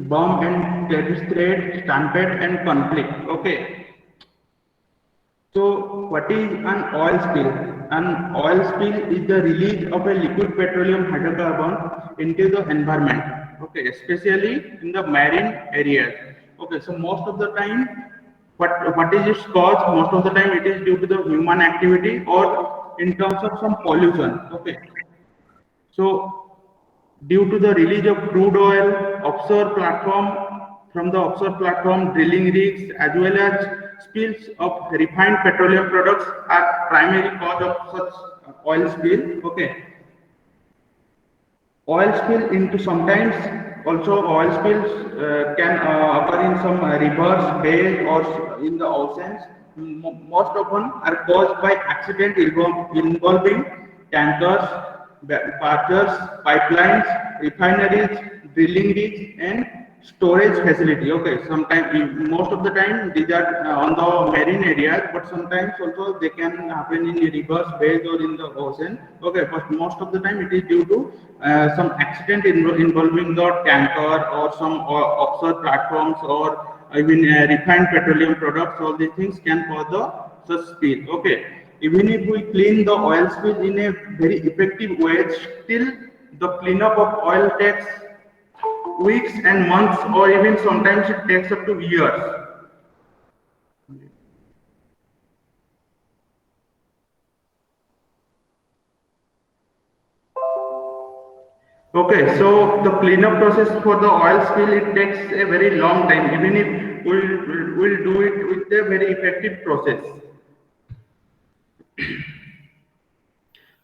bomb and terrorist stampede and conflict. Okay. So what is an oil spill? An oil spill is the release of a liquid petroleum hydrocarbon into the environment. Okay, especially in the marine areas. Okay, so most of the time, what is its cause? Most of the time, it is due to the human activity or in terms of some pollution. Okay, so due to the release of crude oil, offshore platform from the offshore platform, drilling rigs, as well as spills of refined petroleum products are primary cause of such oil spill. Okay, oil spill into sometimes also oil spills can occur in some rivers, bays, or in the oceans. Most often are caused by accident involving tankers, barges, pipelines, refineries, drilling rigs, and storage facility. Okay, sometimes most of the time these are on the marine areas, but sometimes also they can happen in rivers, bays, or in the ocean. Okay, but most of the time it is due to some accident involving the tanker or some offshore platforms or even refined petroleum products. All these things can cause the such spill. Okay, even if we clean the oil spill in a very effective way, still the cleanup of oil takes weeks and months, or even sometimes it takes up to years. Okay, so the cleanup process for the oil spill, it takes a very long time, even if we'll do it with a very effective process.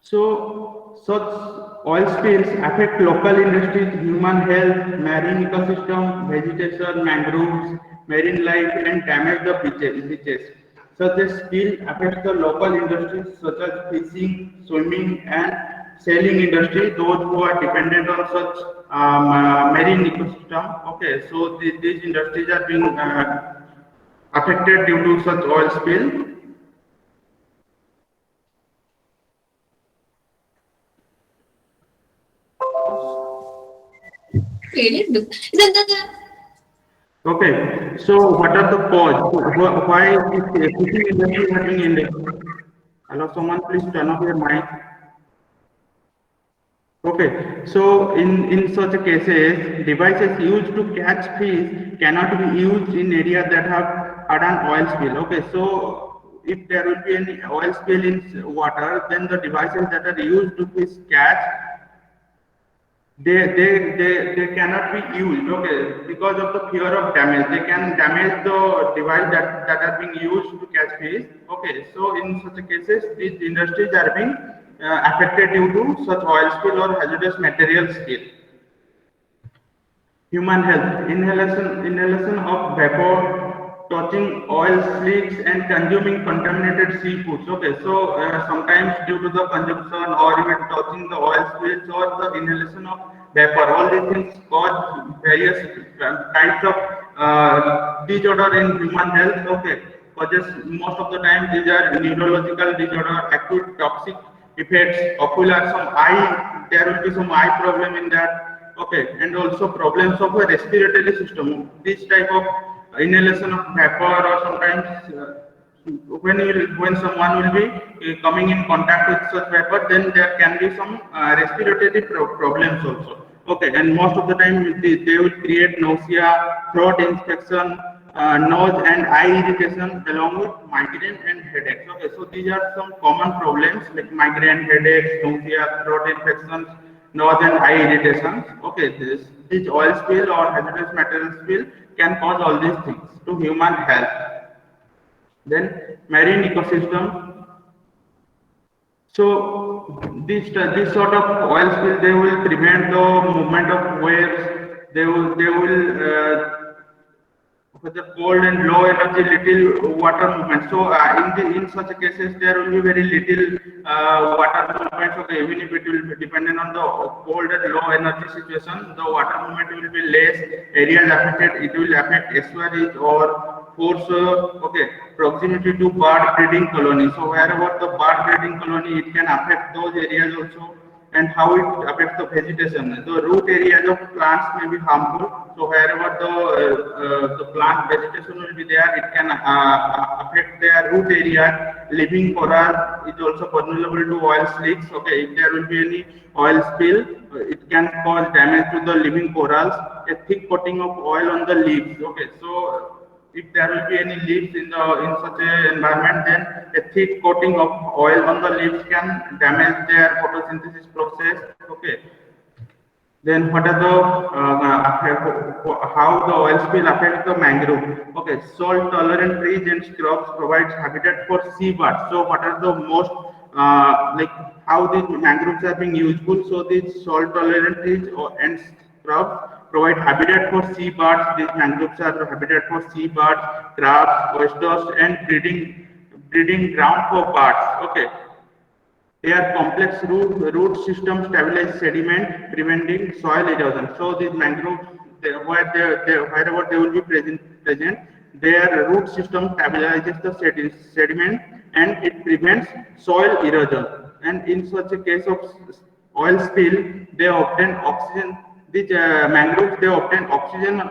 So such oil spills affect local industries, human health, marine ecosystem, vegetation, mangroves, marine life, and damage the beaches. Such a spill affects the local industries such as fishing, swimming, and sailing industry, those who are dependent on such marine ecosystem. Okay, so these industries are being affected due to such oil spill. ಹೇಳಿದ್ದು Okay, so what are the cause? Why is fishing industry having in it? Hello, someone please turn off your mic. Okay, so in such cases, devices used to catch fish cannot be used in areas that have had an oil spill. Okay, so if there will be any oil spill in water, then the devices that are used to fish catch, they cannot be used. Okay, because of the fear of damage, they can damage the device that are being used to catch fish. Okay, so in such cases these industries are being affected due to such oil spill or hazardous material spill. Human health, inhalation of vapor, touching oil slicks, and consuming contaminated seafoods. Okay, so sometimes due to the consumption or even touching the oil spills or the inhalation of vapor, all these things cause various types of disorder in human health. Okay, causes most of the time these are neurological disorder, acute toxic effects, ocular, some eye, there will be some eye problem in that. Okay, and also problems of a respiratory system. This type of inhalation of vapor, or sometimes when someone will be coming in contact with such vapor, then there can be some respiratory problems also. Okay, and most of the time they will create nausea, throat infection, nose and eye irritation, along with migraine and headaches. Okay, so these are some common problems like migraine, headaches, nausea, throat infections, nose and eye irritations. Okay, this oil spill or hazardous material spill can cause all these things to human health. Then marine ecosystem. So this sort of oil spill, they will prevent the movement of waves. They will for the cold and low energy little water movement. So in such cases there will be very little water movement. Okay, even if it will be dependent on the cold and low energy situation, the water movement will be less. Areas affected, it will affect estuaries or force okay, proximity to bird breeding colony. So wherever the bird breeding colony, it can affect those areas also. and how it affects the vegetation. The root areas of plants may be harmful. So wherever the plant vegetation will be there, it can affect their root area. Living coral is also vulnerable to oil slicks. Okay, if there will be any oil spill, it can cause damage to the living corals. A thick coating of oil on the leaves. Okay, so if there will be any leaves in such a environment, then a thick coating of oil on the leaves can damage their photosynthesis process. Okay. Then what are how the oil spill affects the mangrove? Okay, salt tolerant trees and shrubs provides habitat for seabirds. So what are the most like how these mangroves are being useful? So these salt tolerant trees and shrubs provide habitat for seabirds. These mangroves are habitat for seabirds, crabs, oysters, and breeding ground for birds. Okay. Their complex root system stabilize sediment, preventing soil erosion. So these mangroves, wherever they will be present, their root system stabilizes the sediment and it prevents soil erosion. And in such a case of oil spill, they obtain oxygen. These mangroves they obtain oxygen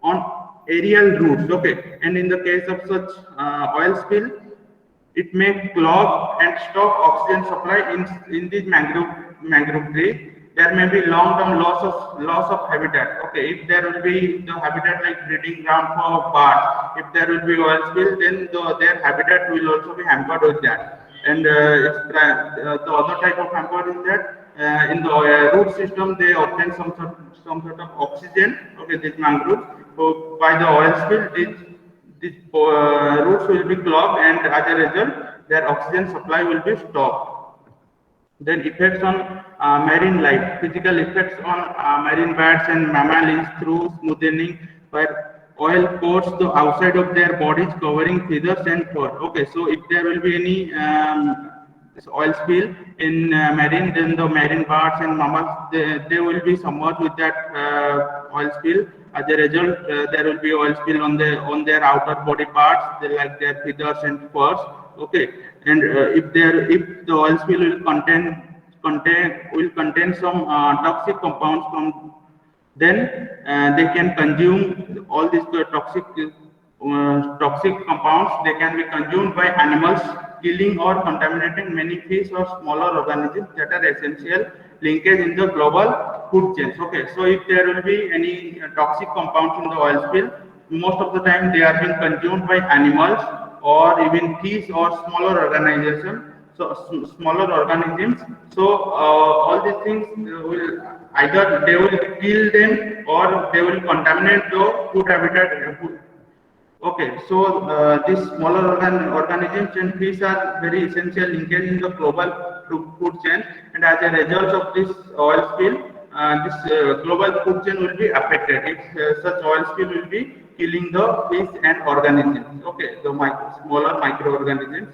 on aerial roots. Okay, and in the case of such oil spill, it may clog and stop oxygen supply in these mangrove trees. There may be long-term loss of habitat. Okay, if there will be the habitat like breeding ground for birds, if there will be oil spill, then their habitat will also be hampered with that. And the other type of hamper is that in the root system they obtain some sort of oxygen. Okay, these mangroves. So by the oil spill, these roots will be clogged and as a result their oxygen supply will be stopped. Then effects on marine life, physical effects on marine birds and mammals through smoothing where oil coats the outside of their bodies covering feathers and fur. Okay, so if there will be any this oil spill in marine, then the marine birds and mammals they will be submerged with that oil spill. As a result, there will be oil spill on their outer body parts, like their feathers and furs. Okay, and if the oil spill will contain some toxic compounds from, then they can consume all these toxic compounds. They can be consumed by animals, killing or contaminating many fish or smaller organisms that are essential linkage in the global food chains. Okay, so if there will be any toxic compounds in the oil spill, most of the time they are being consumed by animals or even fish or smaller organizations. So smaller organisms. So all these things will either they will kill them or they will contaminate the food habitat. Okay, so these smaller organisms and fish are very essential linkage in the global food chain, and as a result of this oil spill, this global food chain will be affected. If such oil spill will be killing the fish and organisms. Okay, the smaller microorganisms.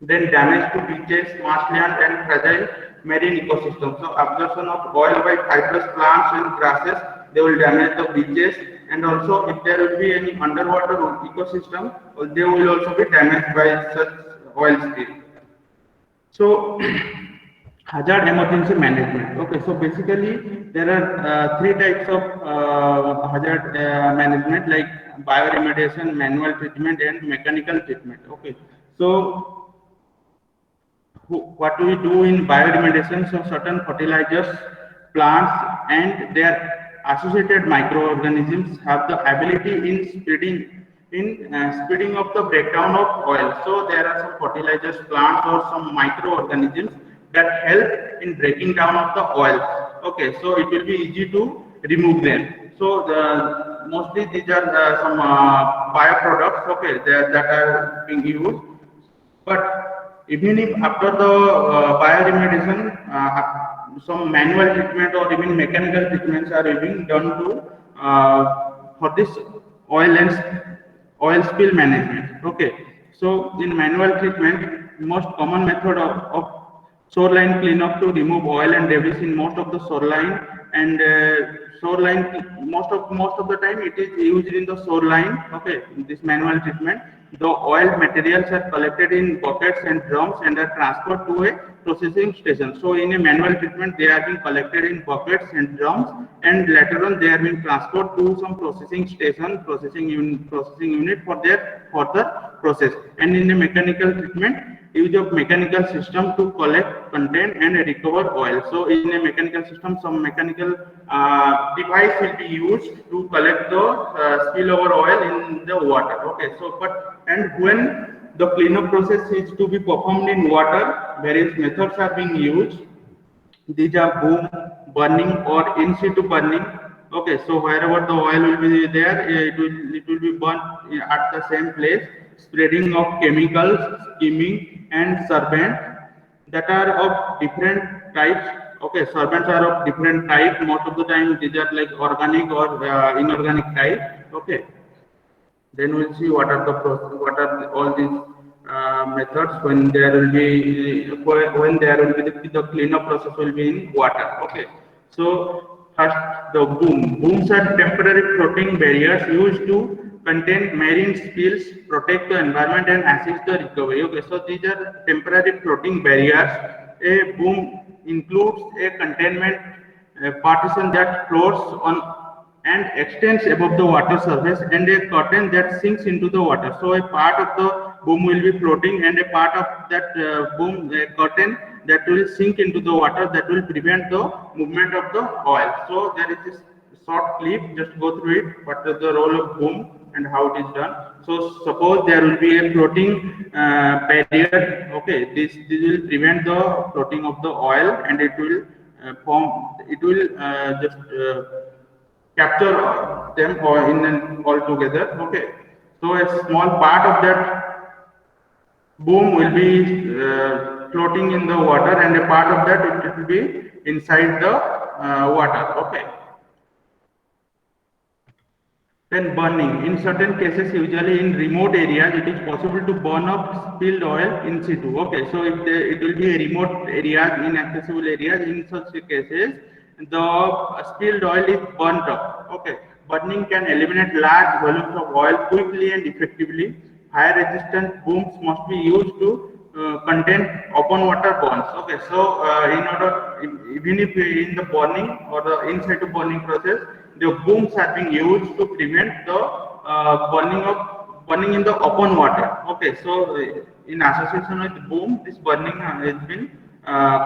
Then damage to beaches, marshland, and fragile marine ecosystems. So absorption of oil by fibrous plants and grasses, they will damage the beaches, and also if there will be any underwater ecosystem, they will also be damaged by such oil spill. So hazard emergency management. Okay, so basically there are three types of hazard management, like bioremediation, manual treatment, and mechanical treatment. Okay, so what do we do in bioremediation? So certain fertilizers, plants, and their associated microorganisms have the ability in speeding up the breakdown of oil. So there are some fertilizers, plants, or some microorganisms that help in breaking down of the oil. Okay, so it will be easy to remove them. So mostly these are some bioproducts. Okay, that are being used, but even if after the bioremediation, some manual treatment or even mechanical treatments are being done to for this oil spill management. Okay, so in manual treatment, most common method of shoreline cleanup to remove oil and debris in most of the shoreline, and shoreline most of the time it is used in the shoreline. Okay, this manual treatment, the oil materials are collected in buckets and drums and are transferred to a processing station. So in a manual treatment, they are being collected in buckets and drums, and later on they are being transferred to some processing station, processing unit for their further process. And in a mechanical treatment, use of mechanical system to collect, contain, and recover oil. So in a mechanical system, some mechanical device will be used to collect the spillover oil in the water. Okay, so and when the cleanup process is to be performed in water, various methods are being used. These are boom, burning, or in situ burning. Okay, so wherever the oil will be there, it will be burnt at the same place. Spreading of chemicals, skimming, and solvent that are of different types. Okay, solvents are of different type. Most of the time, these are like organic or inorganic type. Okay, then we'll see what are the what are all these methods when there will be when there will be the cleanup process will be in water. Okay, so first the booms are temporary floating barriers used to contain marine spills, protect the environment, and assist the recovery. Okay, so these are temporary floating barriers. A boom includes a containment partition that floats on and extends above the water surface, and a curtain that sinks into the water. So a part of the boom will be floating, and a part of that boom curtain that will sink into the water, that will prevent the movement of the oil. So there is this short clip, just go through it, what is the role of boom and how it is done. So suppose there will be a floating barrier. Okay, this will prevent the floating of the oil, and it will it will just capture them or in and all together. Okay, so a small part of that boom will be floating in the water, and a part of that it will be inside the water. Okay, then burning. In certain cases, usually in remote areas, it is possible to burn up spilled oil in situ. Okay, so if it will be a remote areas, inaccessible areas, in such cases, the spilled oil is burnt up. Okay, burning can eliminate large volumes of oil quickly and effectively. Fire resistant booms must be used to contain open water burns. Okay, so in order, even if in the burning or the inside the burning process, the booms are being used to prevent the burning in the open water. Okay, so in association with boom, this burning has been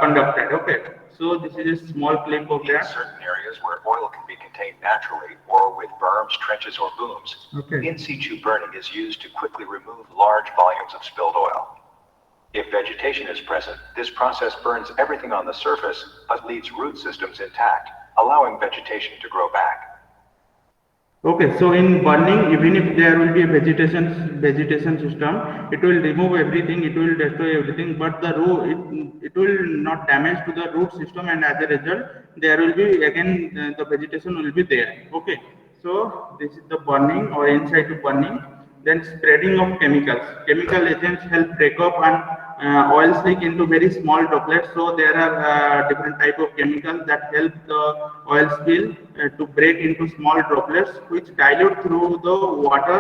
conducted. Okay, so this is a small clip of that. In certain areas where oil can be contained naturally or with berms, trenches, or booms, Okay. in situ burning is used to quickly remove large volumes of spilled oil. If vegetation is present, this process burns everything on the surface but leaves root systems intact, allowing vegetation to grow back. Okay, so in burning, even if there will be a vegetation system, it will remove everything, it will destroy everything, but the root it will not damage to the root system, and as a result, there will be again the vegetation will be there. Okay, so this is the burning or inside to burning. Then spreading of chemicals. Chemical agents help break up and oil slick into very small droplets. So there are different type of chemicals that help the oil spill to break into small droplets, which dilute through the water.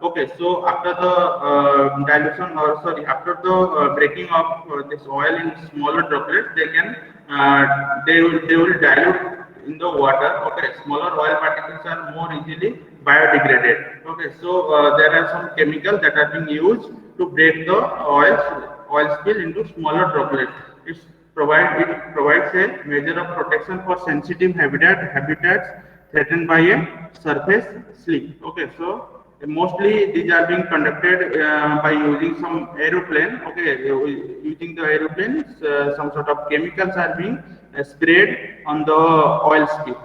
Okay, so after the dilution, or sorry, after the breaking of this oil in smaller droplets, they will dilute in the water. Okay, smaller oil particles are more easily biodegraded. Okay, so there are some chemicals that are being used to break the oil spill into smaller droplets. It provides a measure of protection for sensitive habitats threatened by a surface slip. Okay, so mostly these are being conducted by using some aeroplane. Okay, using the aeroplanes, some sort of chemicals are being sprayed on the oil spill.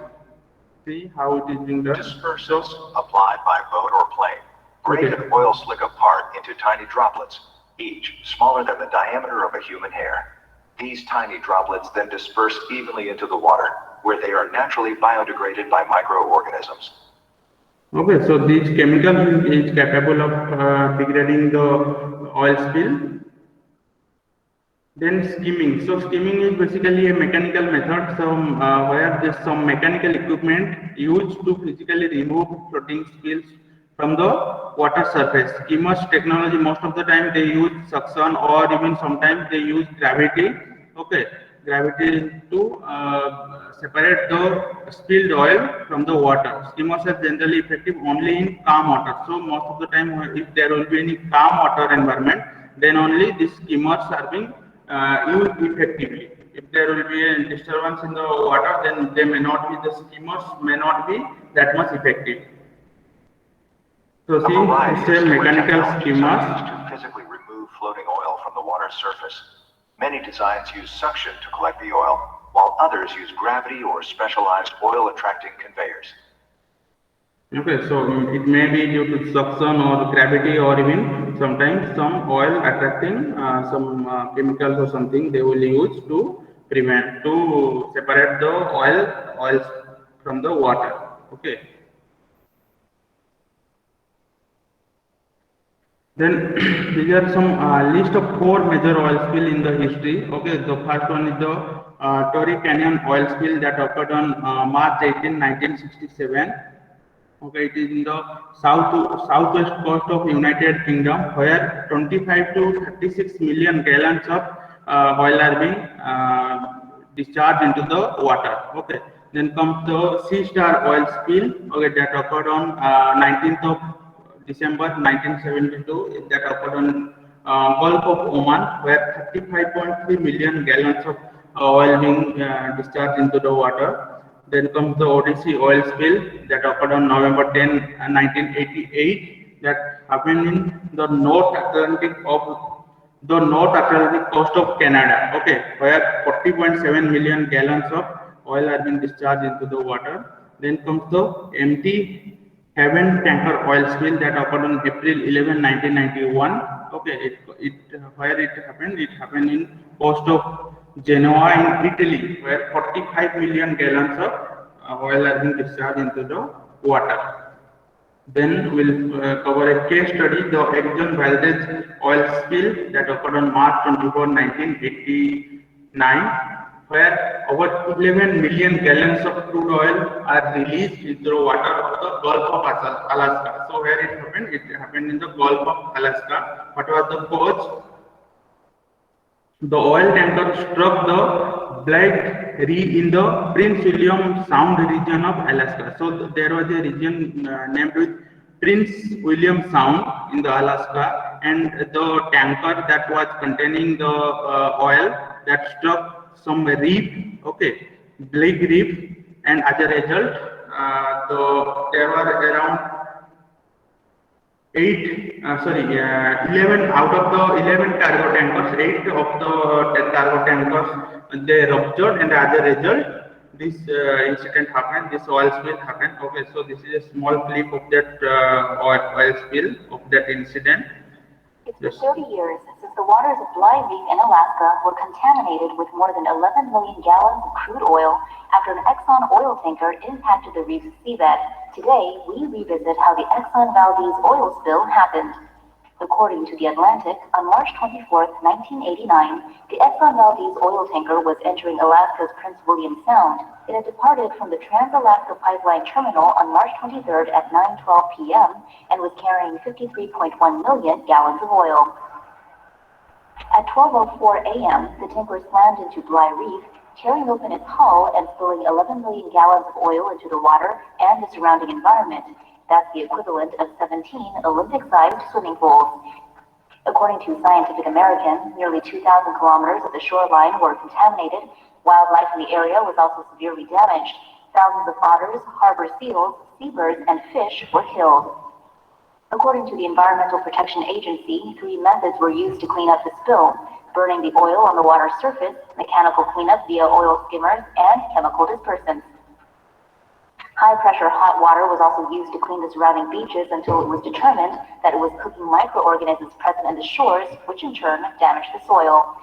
See how it is being done. Dispersants applied by boat or plane break Okay. an oil slick apart into tiny droplets, each smaller than the diameter of a human hair. These tiny droplets then disperse evenly into the water, where they are naturally biodegraded by microorganisms. Okay, so these chemicals is capable of degrading the oil spill. Then skimming. So skimming is basically a mechanical method, where there's some mechanical equipment used to physically remove floating spills from the water surface. Skimmers technology, most of the time they use suction or even sometimes they use gravity. Okay, gravity to separate the spilled oil from the water. Skimmers are generally effective only in calm water. So most of the time, if there will be any calm water environment, then only these skimmers are being used effectively. If there will be a disturbance in the water, then they may not be, the skimmers may not be that much effective. So A see, variety of it's a skimmer mechanical technologies are used skimmers. to physically remove floating oil from the water's surface. Many designs use suction to collect the oil, while others use gravity or specialized oil-attracting conveyors. Okay, so it may be due to suction or gravity or even sometimes some oil attracting some chemicals or something they will use to prevent, to separate the oils from the water. Okay. Then these are some list of four major oil spill in the history. Okay, the first one is the Torrey Canyon oil spill that occurred on March 18, 1967. Okay, it is in the southwest coast of United Kingdom, where 25 to 36 million gallons of oil are being discharged into the water. Okay, then comes the Sea Star oil spill. Okay, that occurred on 19th of December 1972. That occurred on Gulf of Oman, where 35.3 million gallons of oil being discharged into the water. Then comes the Odyssey oil spill that occurred on November 10, 1988, that happened in the North Atlantic coast of Canada. Okay, where 40.7 million gallons of oil are being discharged into the water. Then comes the empty Haven tanker oil spill that occurred on April 11, 1991. Okay, where it happened? It happened in coast of Genoa in Italy, where 45 million gallons of oil are being discharged into the water. Then we'll cover a case study, the Exxon Valdez oil spill that occurred on March 24, 1989, where over 11 million gallons of crude oil are released into the water of the Gulf of Alaska. So where it happened? It happened in the Gulf of Alaska. What was the cause? The oil tanker struck the Black Reef in the Prince William Sound region of Alaska. So there was a region named with Prince William Sound in the Alaska, and the tanker that was containing the oil that struck some reef, okay, Black Reef, and as a result, there were around 11 out of the 11 cargo tankers, 8 of the cargo tankers, they ruptured, and as a result, this incident happened, this oil spill happened. Okay, so this is a small clip of that oil spill of that incident. It's been 30 years since the waters of Bly Reef in Alaska were contaminated with more than 11 million gallons of crude oil after an Exxon oil tanker impacted the reef's seabed. Today, we revisit how the Exxon Valdez oil spill happened. According to The Atlantic, on March 24, 1989, the Exxon Valdez oil tanker was entering Alaska's Prince William Sound. It had departed from the Trans-Alaska Pipeline Terminal on March 23 at 9:12 p.m. and was carrying 53.1 million gallons of oil. At 12:04 a.m., the tanker slammed into Bly Reef, tearing open its hull and spilling 11 million gallons of oil into the water and the surrounding environment. That's the equivalent of 17 Olympic-sized swimming pools. According to Scientific American, nearly 2,000 kilometers of the shoreline were contaminated. Wildlife in the area was also severely damaged. Thousands of otters, harbor seals, seabirds, and fish were killed. According to the Environmental Protection Agency, 3 methods were used to clean up the spill: burning the oil on the water surface, mechanical cleanup via oil skimmers, and chemical dispersants. High-pressure hot water was also used to clean the surrounding beaches until it was determined that it was cooking microorganisms present in the shores, which in turn damaged the soil.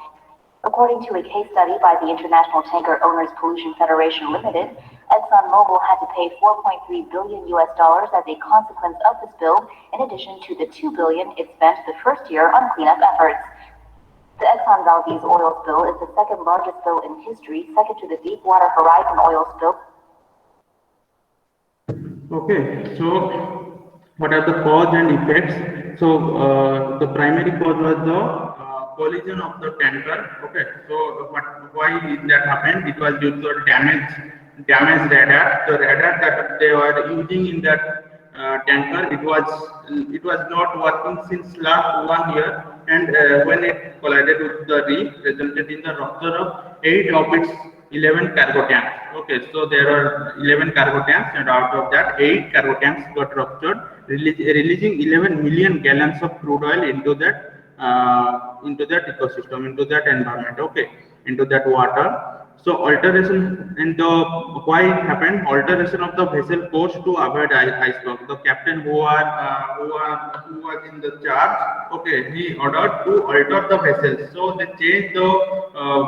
According to a case study by the International Tanker Owners Pollution Federation Limited, ExxonMobil had to pay $4.3 billion as a consequence of the spill, in addition to the $2 billion it spent the first year on cleanup efforts. The Exxon Valdez oil spill is the second largest spill in history, second to the Deepwater Horizon oil spill. Okay, so what are the cause and effects? So the primary cause was the collision of the tanker. Okay, so why did that happen? It was due to the damaged radar. The radar that they were using in that tanker, it was not working since last 1 year, and when it collided with the reef, resulted in the rupture of 8 of its 11 cargo tanks. Okay, so there are 11 cargo tanks, and out of that, 8 cargo tanks got ruptured, releasing 11 million gallons of crude oil into that ecosystem, into that environment. Okay, into that water. So alteration and the why it happened? Alteration of the vessel course to avoid iceberg. The captain who was in the charge, okay, he ordered to alter the vessel. So they changed the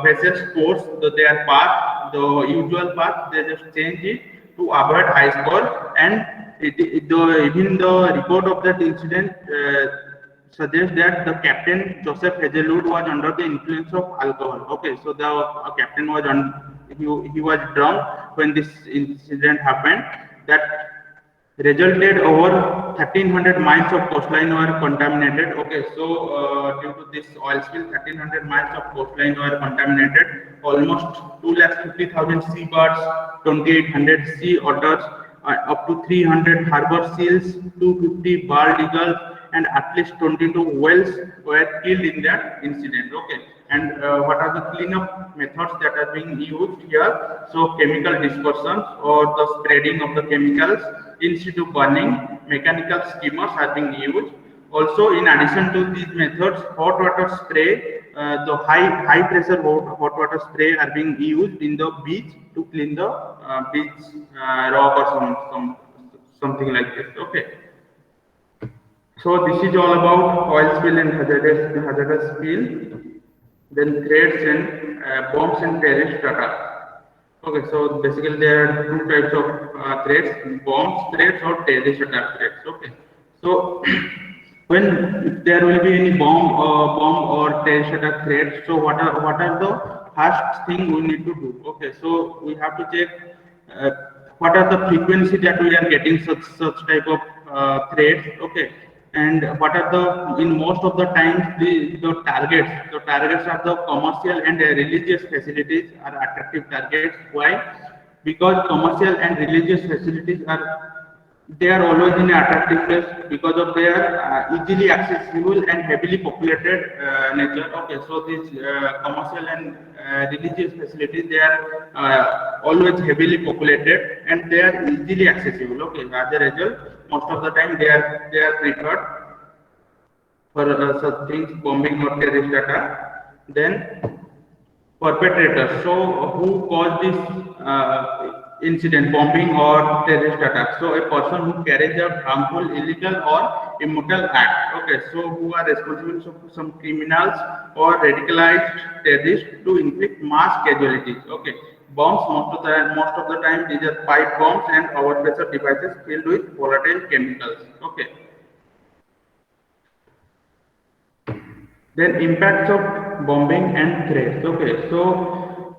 vessel's course, their path, the usual path. They just changed it to avoid iceberg, and even the report of that incident. Suggests that the captain Joseph Hazelwood was under the influence of alcohol. Okay, so the captain was he was drunk when this incident happened. That resulted over 1,300 miles of coastline were contaminated. Okay, so due to this oil spill, 1,300 miles of coastline were contaminated. Almost 250,000 seabirds, 2,800 sea otters, up to 300 harbor seals, 250 bald eagles, and at least 22 whales were killed in that incident. Okay, and what are the cleanup methods that are being used here? So chemical dispersions or the spreading of the chemicals instead of burning, mechanical skimmers are being used. Also, in addition to these methods, hot water spray, the high pressure hot water spray are being used in the beach to clean the beach rock or something like this. Okay. So this is all about oil spill and hazardous spill. Then threats and bombs and terrorist attacks. Okay, so basically there are two types of threats: bombs threats or terrorist attack threats. Okay, so when if there will be any bomb or terrorist attack threats, so what are the first thing we need to do? Okay, so we have to check uh, what are the frequency that we are getting such type of threats. Okay, and what are the in most of the times the targets are the commercial and religious facilities are attractive targets. Why? Because commercial and religious facilities are always in an attractive place because of their easily accessible and heavily populated nature. Okay, so these commercial and religious facilities, they are always heavily populated and they are easily accessible. Okay, as a result, most of the time they are preferred for such things, bombing or terrorist attack. Then perpetrators. So who caused this incident, bombing or terrorist attack? So a person who carries out harmful, illegal or immoral act. Okay, so who are responsible for some criminals or radicalized terrorists to inflict mass casualties. Okay, bombs most of the time these are pipe bombs and overpressure devices filled with volatile chemicals. Okay. Then impacts of bombing and threats. Okay, so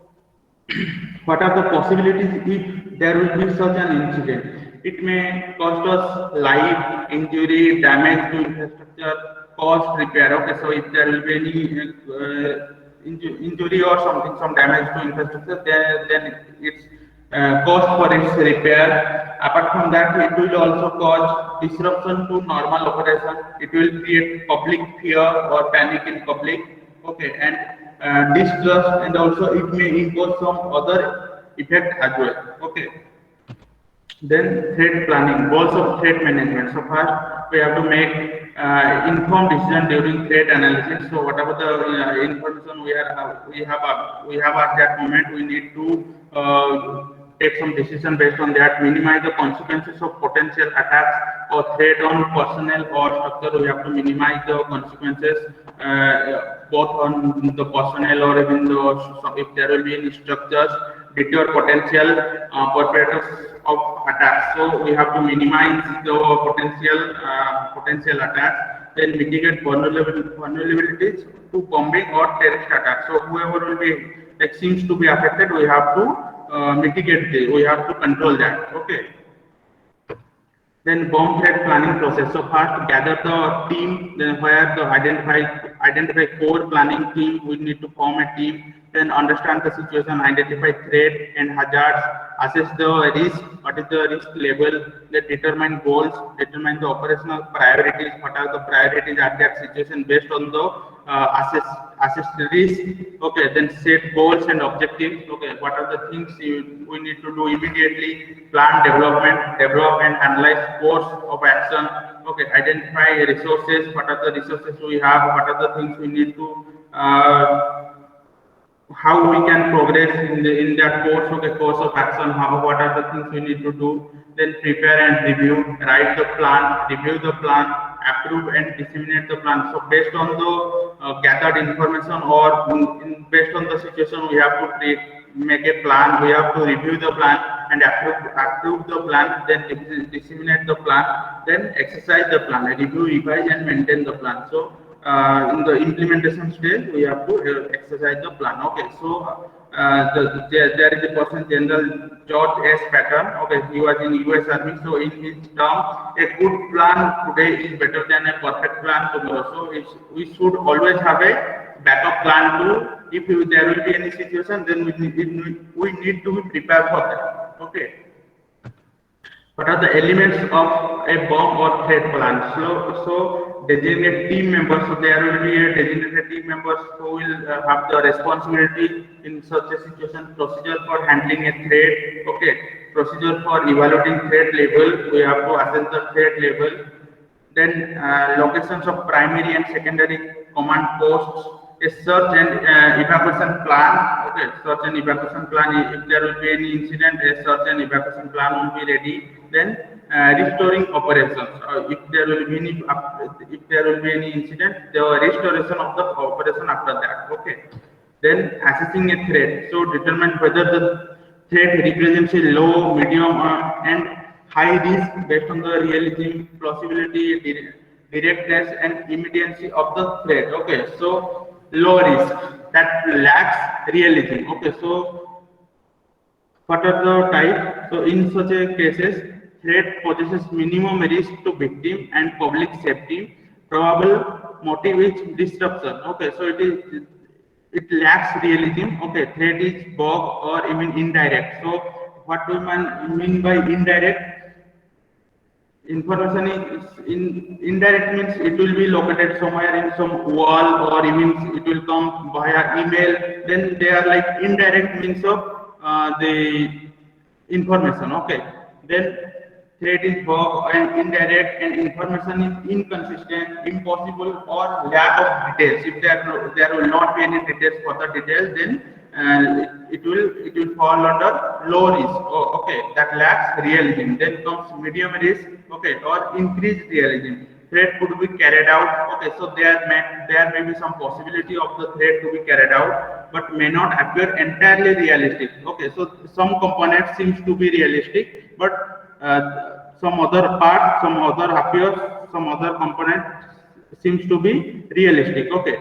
what are the possibilities if there will be such an incident? It may cost us life, injury, damage to infrastructure, cost repair. Okay, so if there will be any injury or something, some damage to infrastructure, then it's cost for its repair. Apart from that, it will also cause disruption to normal operation. It will create public fear or panic in public. Okay, and distrust, and also it may impose some other effect as well. Okay. Then threat planning, goals of threat management. So first we have to make informed decision during threat analysis. So whatever the information we have at that moment, we need to take some decision based on that. Minimize the consequences of potential attacks or threat on personnel or structure. We have to minimize the consequences both on the personnel or even if there will be any structures. Deter potential perpetrators of attacks. So we have to minimize the potential attacks. Then mitigate vulnerabilities to bombing or terrorist attacks. So whoever will be seems to be affected, we have to mitigate this. We have to control that. Okay. Then bomb threat planning process. So first gather the team, then where the identify core planning team, we need to form a team, then understand the situation, identify threat and hazards, assess the risk, what is the risk level, then determine goals, determine the operational priorities, what are the priorities at that situation based on the assess the risk. Okay, then set goals and objectives. Okay, what are the things we need to do immediately? Plan development, develop and analyze course of action. Okay, identify resources. What are the resources we have? What are the things we need to how we can progress in that course of a course of action, how what are the things we need to do, then prepare and review, write the plan, review the plan, approve and disseminate the plan. So based on the gathered information or based on the situation, we have to make a plan, we have to review the plan and approve the plan, then disseminate the plan, then exercise the plan, review, revise and maintain the plan. So in the implementation stage, we have to exercise the plan. Okay, so there is a person, General George S. Patton. Okay, he was in U.S. Army. So in his term, a good plan today is better than a perfect plan tomorrow. So we should always have a backup plan to, if there will be any situation, then we need to be prepared for that. Okay. What are the elements of a bomb or threat plan? So designate team members. So there will be a designated team members who will have the responsibility in such a situation. Procedure for handling a threat. Okay. Procedure for evaluating threat level. We have to assess the threat level. Then locations of primary and secondary command posts. A search and evacuation plan. Okay, search and evacuation plan. If there will be any incident, a search and evacuation plan will be ready. Then restoring operations. If there will be any incident, the restoration of the operation after that. Okay. Then assessing a threat. So determine whether the threat represents a low, medium, and high risk based on the realism, plausibility, directness, and immediacy of the threat. Okay, so low risk that lacks realism. Okay, so what are the types? So in such a cases, threat possesses minimum risk to victim and public safety. Probable motive is disruption. Okay, so it lacks realism. Okay, threat is vague or even indirect. So what do we mean by indirect? Information is indirect means it will be located somewhere in some wall or even it will come via email. Then they are like indirect means of the information. Okay, then threat is vague and indirect, and information is inconsistent, impossible, or lack of details. If there will not be any details, further details, then it will fall under low risk. Oh, okay, that lacks realism. Then comes medium risk. Okay, or increased realism. Threat could be carried out. Okay, so there may be some possibility of the threat to be carried out, but may not appear entirely realistic. Okay, so some components seems to be realistic, but some other parts, some other component seems to be realistic. Okay,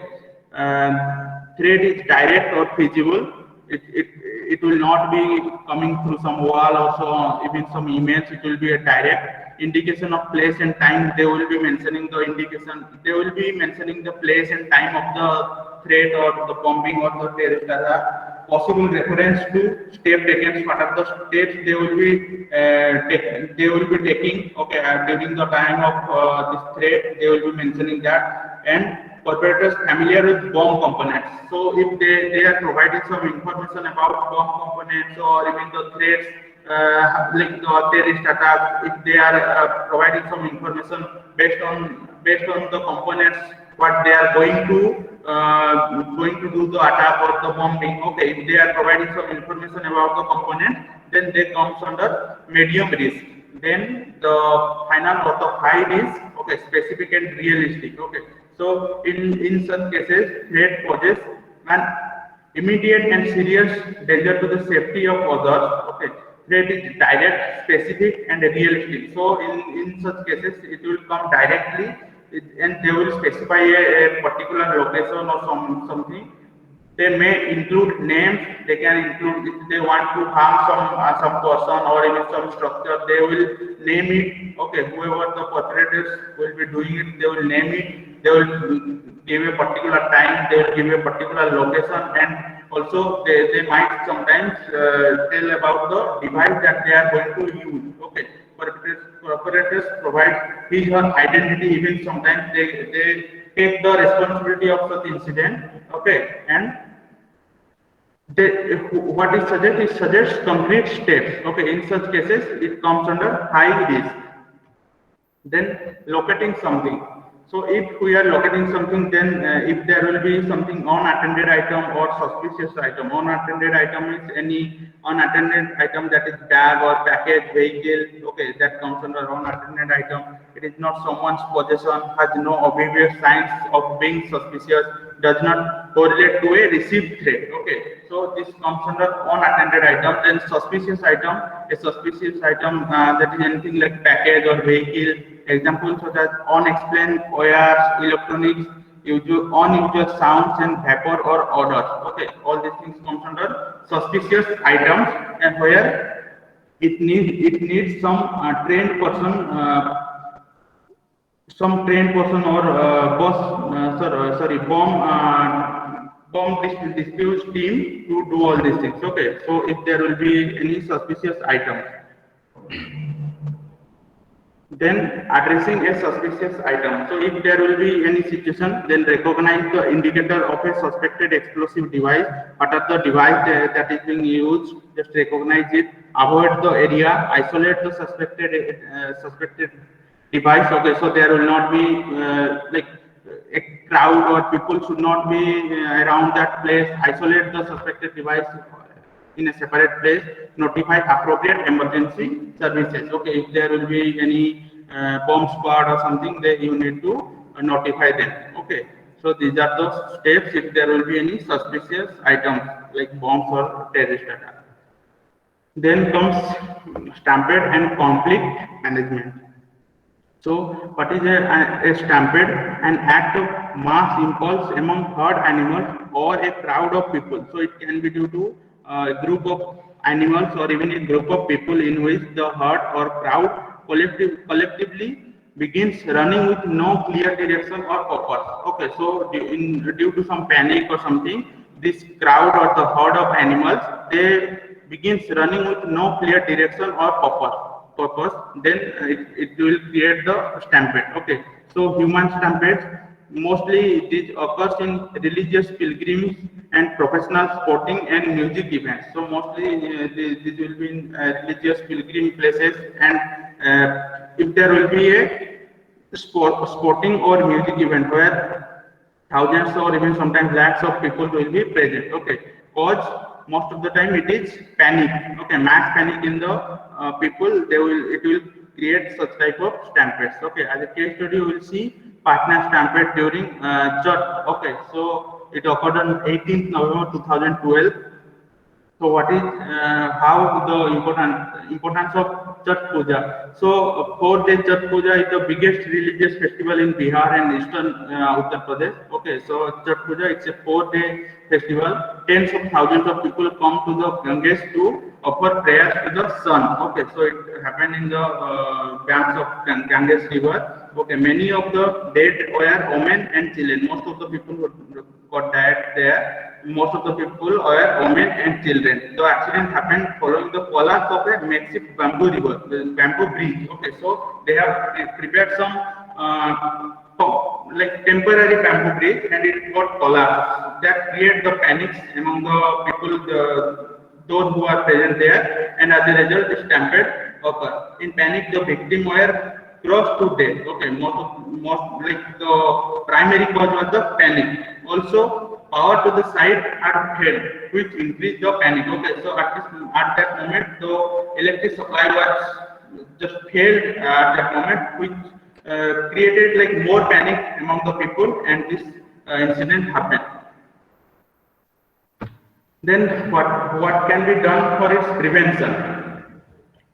threat is direct or feasible. It will not be coming through some wall or so, even some emails. It will be a direct indication of place and time. They will be mentioning the indication. They will be mentioning the place and time of the threat or the bombing or the terrorist attack. Possible reference to step taken. What are the steps they will be taking? Okay, during the time of this threat, they will be mentioning that. And perpetrators familiar with bomb components. So if they are providing some information about bomb components or even the threats like the terrorist attack, if they are providing some information based on the components what they are going to do the attack or the bombing. Okay, if they are providing some information about the component, then they comes under medium risk. Then the final or the high risk. Okay, specific and realistic. Okay, so in such cases, threat poses an immediate and serious danger to the safety of others. Okay, threat is direct, specific, and realistic. So in such cases, it will come directly, and they will specify a particular location or something. They may include names. They can include if they want to harm some person or even some structure. They will name it. Okay, whoever the perpetrators will be doing it, they will name it. They will give a particular time. They will give a particular location, and also they might sometimes tell about the device that they are going to use. Okay, perpetrators provide his or her identity. Even sometimes they take the responsibility of such incident. Okay, and they, what it suggests, concrete steps. Okay, in such cases, it comes under high risk. Then locating something. So if we are locating something, then if there will be something unattended item or suspicious item. Unattended item is any unattended item, that is bag or package, vehicle. Okay, that comes under unattended item. It is not someone's possession, has no obvious signs of being suspicious, does not correlate to a received threat. Okay, so this comes under unattended item. Then suspicious item, a suspicious item that is anything like package or vehicle. Examples such as unexplained wires, electronics, unusual sounds and vapor or odors. Okay, all these things comes under suspicious items, and where it needs trained person. Some trained person or bomb disputes team to do all these things. Okay, so if there will be any suspicious item, then addressing a suspicious item. So if there will be any situation, then recognize the indicator of a suspected explosive device. What are the device that is being used? Just recognize it. Avoid the area. Isolate the suspected device. Okay, so there will not be like a crowd or people should not be around that place. Isolate the suspected device in a separate place. Notify appropriate emergency services. Okay, if there will be any bomb squad or something, then you need to notify them. Okay, so these are the steps if there will be any suspicious items like bombs or terrorist attack. Then comes stampede and conflict management. So, what is a stampede? An act of mass impulse among herd animals or a crowd of people. So, it can be due to a group of animals or even a group of people in which the herd or crowd collectively begins running with no clear direction or purpose. Okay, so due to some panic or something, this crowd or the herd of animals, they begins running with no clear direction or purpose, then it will create the stampede. Okay, so human stampedes, mostly this occurs in religious pilgrims and professional sporting and music events. So mostly this will be in religious pilgrim places, and if there will be a sporting or music event where thousands or even sometimes lakhs of people will be present. Okay, cause most of the time it is panic. Okay, mass panic in the people. It will create such type of stampedes. Okay, as a case study, you will see Patna stampede during Chhath. Okay, so it occurred on 18th November 2012. So what is how the importance of Chhath Puja? So 4 days Chhath Puja is the biggest religious festival in Bihar and eastern Uttar Pradesh. Okay, so Chhath Puja, it's a 4-day festival. Tens of thousands of people come to the Ganges to offer prayers to the sun. Okay, so it happened in the banks of Ganges river. Okay, many of the dead were women and children. Most of the people who got died there. Most of the people were women and children. The accident happened following the collapse of a massive bamboo bridge. Okay, so they have prepared some like temporary bamboo bridge, and it got collapsed. That created the panics among the people, those who are present there, and as a result, the stampede occurred. In panic, the victim were crushed to death. Okay, most like the primary cause was the panic. Also, power to the site had failed, which increased the panic. Okay, so at that moment, the electric supply was just failed at that moment, which created like more panic among the people, and this incident happened. Then what can be done for its prevention?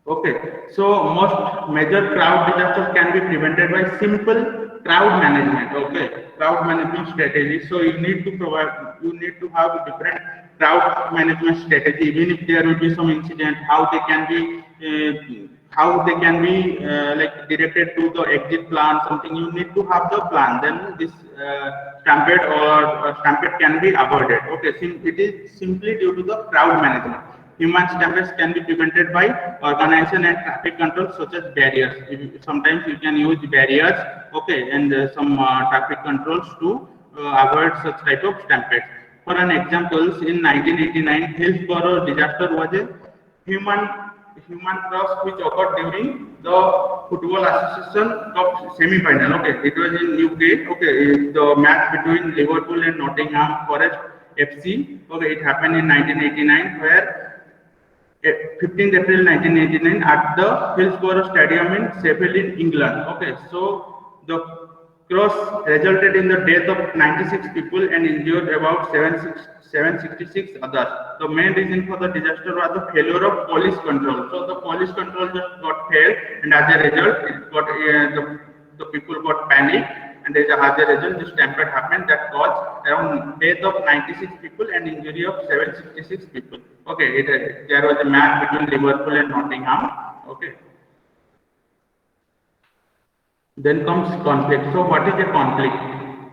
Okay, so most major crowd disasters can be prevented by simple crowd management. Okay, crowd management strategy. So you need to have a different crowd management strategy. Even if there will be some incident, how they can be like directed to the exit plan. Something you need to have the plan. Then this stampede can be avoided. Okay, it is simply due to the crowd management. Human stampedes can be prevented by organization and traffic controls such as barriers. Sometimes you can use barriers, okay, and some traffic controls to avoid such type of stampedes. For an example, in 1989, Hillsborough disaster was a human human cross which occurred during the Football Association Cup semi-final. Okay, it was in UK. Okay, the match between Liverpool and Nottingham Forest FC. Okay, it happened in 1989, where 15th April 1989 at the Hillsborough Stadium in Sheffield in England. Okay, so the cross resulted in the death of 96 people and injured about 766 others. The main reason for the disaster was the failure of police control. So the police control just got failed, and as a result, it got the people got panic, and as a result, this stampede happened that caused around death of 96 people and injury of 766 people. Okay, there was a match between Liverpool and Nottingham. Okay. Then comes conflict. So what is a conflict?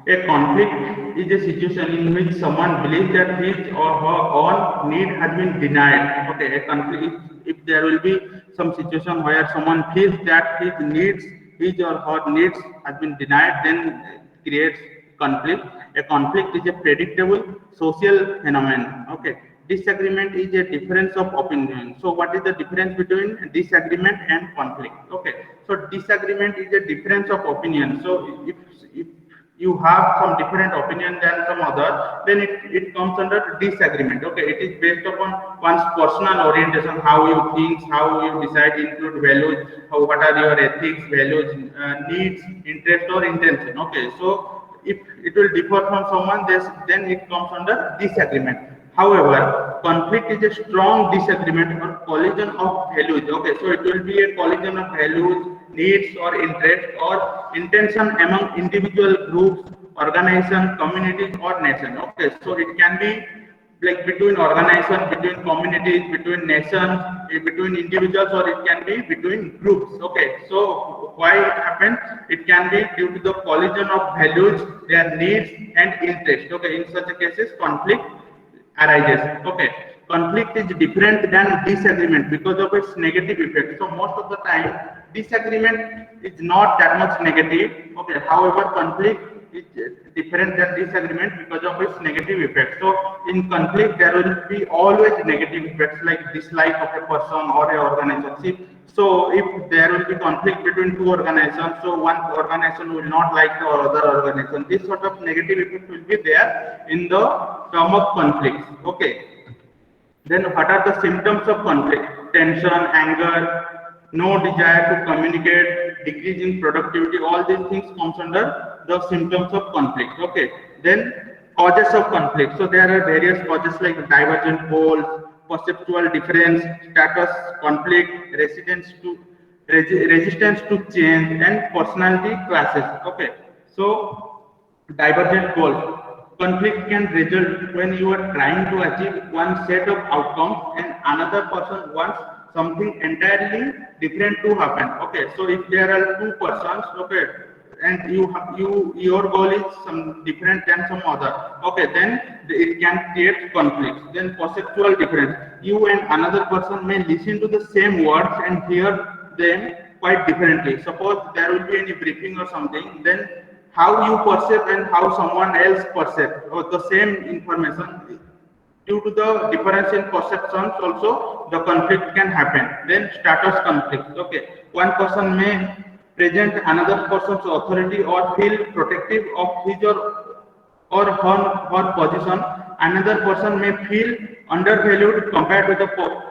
A conflict is a situation in which someone believes that his or her own need has been denied. Okay, a conflict, if there will be some situation where someone feels that his or her needs has been denied, then it creates conflict. A conflict is a predictable social phenomenon. Okay, disagreement is a difference of opinion. So what is the difference between disagreement and conflict? Okay, so disagreement is a difference of opinion. So if you have some different opinion than some other, then it comes under disagreement. Okay, it is based upon one's personal orientation, how you think, how you decide, include values, what are your ethics, values, needs, interest or intention. Okay, so if it will differ from someone, then it comes under disagreement. However, conflict is a strong disagreement or collision of values. Okay, so it will be a collision of values, needs or interest or intention among individual groups, organization, communities or nation. Okay, so it can be like between organizations, between communities, between nations, between individuals, or it can be between groups. Okay, so why it happens? It can be due to the collision of values, their needs and interest. Okay, in such cases conflict arises. Okay, conflict is different than disagreement because of its negative effect. So most of the time disagreement is not that much negative. Okay, however conflict is different than disagreement because of its negative effect. So in conflict there will be always negative effects like dislike of a person or a organization. So if there will be conflict between two organizations, so one organization will not like the other organization. This sort of negative effect will be there in the term of conflict. Okay. Then what are the symptoms of conflict? Tension, anger, no desire to communicate, decrease in productivity, all these things comes under the symptoms of conflict. Okay. Then causes of conflict. So there are various causes like divergent poles, perceptual difference, status conflict, resistance to change, and personality clashes. Okay. So divergent goals. Conflict can result when you are trying to achieve one set of outcomes and another person wants something entirely different to happen. Okay, so if there are two persons, okay, and your goal is some different than some other, okay, then it can create conflicts. Then perceptual difference. You and another person may listen to the same words and hear them quite differently. Suppose there will be any briefing or something, then how you perceive and how someone else perceives or the same information, due to the difference in perceptions also the conflict can happen. Then status conflict. Okay, one person may present another person's authority or feel protective of his or her position. Another person may feel undervalued compared with the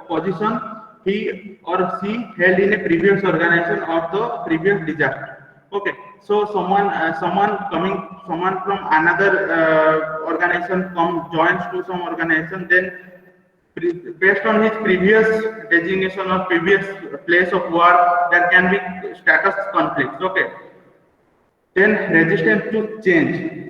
position he or she held in a previous organization or the previous disaster. Okay, so someone from another organization joins to some organization, then based on his previous designation or previous place of work, there can be status conflicts. Okay, Then resistance to change.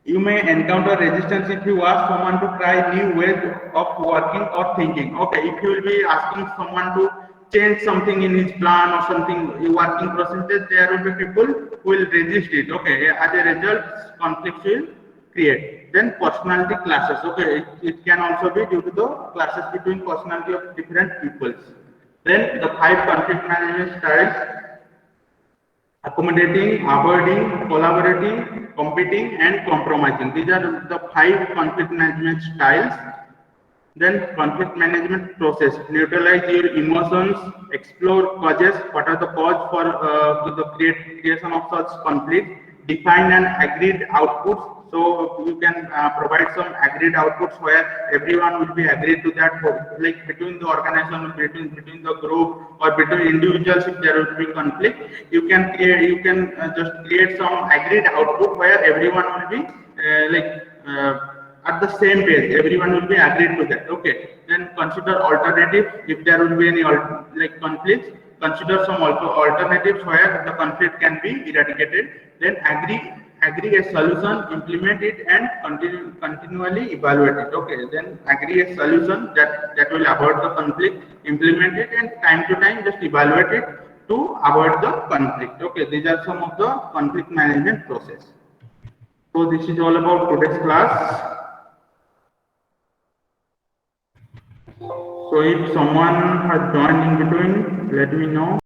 You may encounter resistance if you ask someone to try new ways of working or thinking. Okay, if you will be asking someone to change something in his plan or something working processes, there will be people who will resist it. Okay, as a result, conflicts will create. Then personality clashes. Okay, it can also be due to the clashes between personality of different peoples. Then the 5 conflict management styles: accommodating, avoiding, collaborating, competing, and compromising. These are the 5 conflict management styles. Then conflict management process: neutralize your emotions, explore causes. What are the cause for the creation of such conflict? Define and agreed outputs. So you can provide some agreed outputs where everyone will be agreed to that, like between the organization, between the group, or between individuals. If there will be conflict, you can just create some agreed output where everyone will be at the same page. Everyone will be agreed to that. Okay. Then consider alternative. If there will be any conflicts, consider some alternatives where the conflict can be eradicated. Then agree a solution, implement it, and continually evaluate it. Okay. Then agree a solution that will avoid the conflict, implement it, and time to time just evaluate it to avoid the conflict. Okay. These are some of the conflict management process. So this is all about today's class. So if someone has joined in between, let me know.